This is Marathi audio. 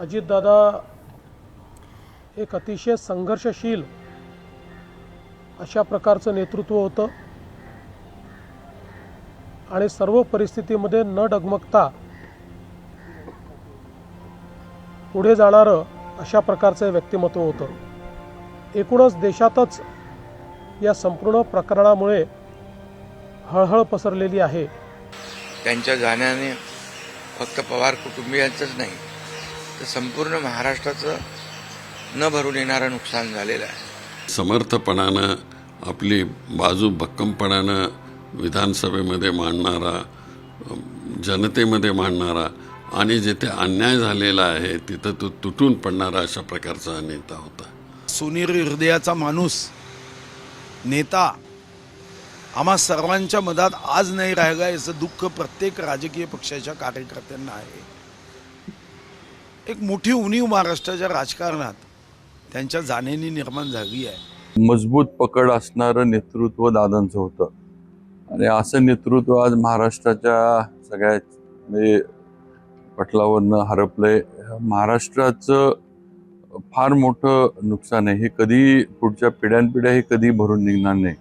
अजितदादा एक अतिशय संघर्षशील अशा प्रकारचं नेतृत्व होतं आणि सर्व परिस्थितीमध्ये न डगमगता पुढे जाणारं अशा प्रकारचं व्यक्तिमत्व होतं। एकूणच देशातच या संपूर्ण प्रकरणामुळे हळहळ पसरलेली आहे। त्यांच्या जाण्याने फक्त पवार कुटुंबियांचंच नाही तर संपूर्ण महाराष्ट्राचं न भरून येणारं नुकसान झालेलं आहे। समर्थपणानं आपली बाजू भक्कमपणानं विधानसभेमध्ये मांडणारा, जनतेमध्ये मांडणारा आणि जिथे अन्याय झालेला आहे तिथं तो तुटून पडणारा अशा प्रकारचा नेता होता। सुनील हृदयाचा माणूस, नेता आम्हा सर्वांच्या मनात आज नाही राहिला याचं दुःख प्रत्येक राजकीय पक्षाच्या कार्यकर्त्यांना आहे। एक मोठी उणीव महाराष्ट्राच्या राजकारणात त्यांच्या जाण्याने निर्माण झाली आहे। मजबूत पकड असणारं नेतृत्व दादांचं होतं आणि असं नेतृत्व आज महाराष्ट्राच्या सगळ्या पटलावरनं हरपलंय। महाराष्ट्राचं फार मोठं नुकसान आहे। हे कधी पुढच्या पिढ्यानपिढ्या हे कधी भरून निघणार नाही।